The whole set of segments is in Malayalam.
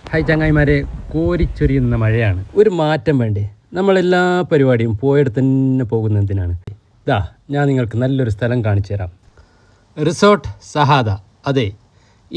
ഹായ് ചങ്ങായിമാരെ, കോരിച്ചൊരിയുന്ന മഴയാണ്. ഒരു മാറ്റം വേണ്ടേ? നമ്മളെല്ലാ പരിപാടിയും പോയെടുത്ത് തന്നെ പോകുന്നതിനാണ്. ഞാൻ നിങ്ങൾക്ക് നല്ലൊരു സ്ഥലം കാണിച്ചു തരാം. റിസോർട്ട് സഹാദ. അതെ,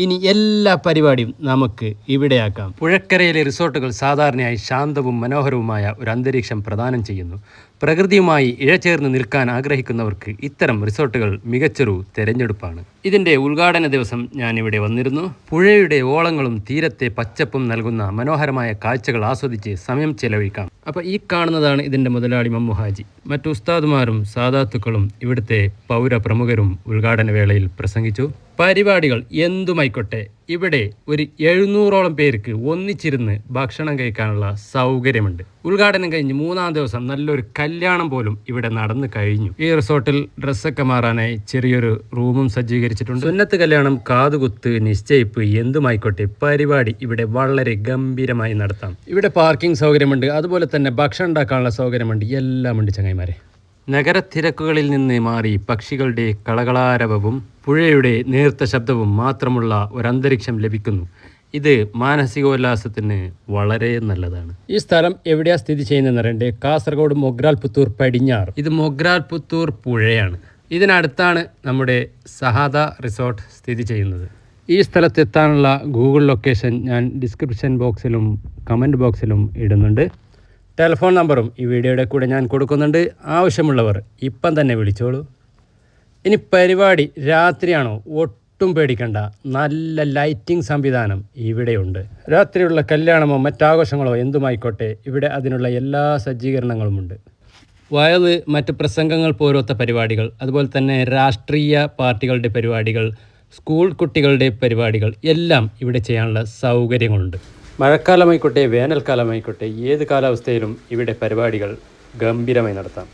ഇനി എല്ലാ പരിപാടിയും നമുക്ക് ഇവിടെയാക്കാം. പുഴക്കരയിലെ റിസോർട്ടുകൾ സാധാരണയായി ശാന്തവും മനോഹരവുമായ ഒരു അന്തരീക്ഷം പ്രദാനം ചെയ്യുന്നു. പ്രകൃതിയുമായി ഇഴചേർന്ന് നിൽക്കാൻ ആഗ്രഹിക്കുന്നവർക്ക് ഇത്തരം റിസോർട്ടുകൾ മികച്ചൊരു തെരഞ്ഞെടുപ്പാണ്. ഇതിൻ്റെ ഉദ്ഘാടന ദിവസം ഞാനിവിടെ വന്നിരുന്നു. പുഴയുടെ ഓളങ്ങളും തീരത്തെ പച്ചപ്പും നൽകുന്ന മനോഹരമായ കാഴ്ചകൾ ആസ്വദിച്ച് സമയം ചെലവഴിക്കാം. അപ്പോൾ ഈ കാണുന്നതാണ് ഇതിൻ്റെ മുതലാളി മമ്മു ഹാജി. മറ്റു ഉസ്താദുമാരും സാദാത്തുക്കളും ഇവിടുത്തെ പൗരപ്രമുഖരും ഉദ്ഘാടന വേളയിൽ പ്രസംഗിച്ചു. പരിപാടികൾ എന്തുമായിക്കോട്ടെ, ഇവിടെ ഒരു 700ഓളം പേർക്ക് ഒന്നിച്ചിരുന്ന് ഭക്ഷണം കഴിക്കാനുള്ള സൗകര്യമുണ്ട്. ഉദ്ഘാടനം കഴിഞ്ഞ് 3-ാം ദിവസം നല്ലൊരു കല്യാണം പോലും ഇവിടെ നടന്നു കഴിഞ്ഞു. ഈ റിസോർട്ടിൽ ഡ്രസ്സൊക്കെ മാറാനായി ചെറിയൊരു റൂമും സജ്ജീകരിച്ചിട്ടുണ്ട്. സുന്നത്ത് കല്യാണം, കാതുകുത്ത്, നിശ്ചയിപ്പ് എന്തുമായിക്കോട്ടെ, പരിപാടി ഇവിടെ വളരെ ഗംഭീരമായി നടത്താം. ഇവിടെ പാർക്കിംഗ് സൗകര്യമുണ്ട്, അതുപോലെ തന്നെ ഭക്ഷണം ഉണ്ടാക്കാനുള്ള സൗകര്യമുണ്ട്. എല്ലാം ഉണ്ട് ചങ്ങായിമാരെ. നഗരത്തിരക്കുകളിൽ നിന്ന് മാറി പക്ഷികളുടെ കളകളാരവവും പുഴയുടെ നേർത്ത ശബ്ദവും മാത്രമുള്ള ഒരന്തരീക്ഷം ലഭിക്കുന്നു. ഇത് മാനസികോല്ലാസത്തിന് വളരെ നല്ലതാണ്. ഈ സ്ഥലം എവിടെയാണ് സ്ഥിതി ചെയ്യുന്നതെന്ന് അറിയണ്ടേ? കാസർഗോഡ് മൊഗ്രാൽ പുത്തൂർ പടിഞ്ഞാറ്. ഇത് മൊഗ്രാൽ പുത്തൂർ പുഴയാണ്. ഇതിനടുത്താണ് നമ്മുടെ സഹാദ റിസോർട്ട് സ്ഥിതി ചെയ്യുന്നത്. ഈ സ്ഥലത്തെത്താനുള്ള ഗൂഗിൾ ലൊക്കേഷൻ ഞാൻ ഡിസ്ക്രിപ്ഷൻ ബോക്സിലും കമൻറ്റ് ബോക്സിലും ഇടുന്നുണ്ട്. ടെലിഫോൺ നമ്പറും ഈ വീഡിയോയുടെ കൂടെ ഞാൻ കൊടുക്കുന്നുണ്ട്. ആവശ്യമുള്ളവർ ഇപ്പം തന്നെ വിളിച്ചോളൂ. ഇനി പരിപാടി രാത്രിയാണോ? ഒട്ടും പേടിക്കണ്ട, നല്ല ലൈറ്റിംഗ് സംവിധാനം ഇവിടെയുണ്ട്. രാത്രിയുള്ള കല്യാണമോ മറ്റാഘോഷങ്ങളോ എന്തുമായിക്കോട്ടെ, ഇവിടെ അതിനുള്ള എല്ലാ സജ്ജീകരണങ്ങളുമുണ്ട്. വയത് മറ്റ് പ്രസംഗങ്ങൾ പോലത്തെ പരിപാടികൾ, അതുപോലെ തന്നെ രാഷ്ട്രീയ പാർട്ടികളുടെ പരിപാടികൾ, സ്കൂൾ കുട്ടികളുടെ പരിപാടികൾ എല്ലാം ഇവിടെ ചെയ്യാനുള്ള സൗകര്യങ്ങളുണ്ട്. മഴക്കാലമായിക്കോട്ടെ വേനൽക്കാലമായിക്കോട്ടെ, ഏത് കാലാവസ്ഥയിലും ഇവിടെ പരിപാടികൾ ഗംഭീരമായി നടത്താം.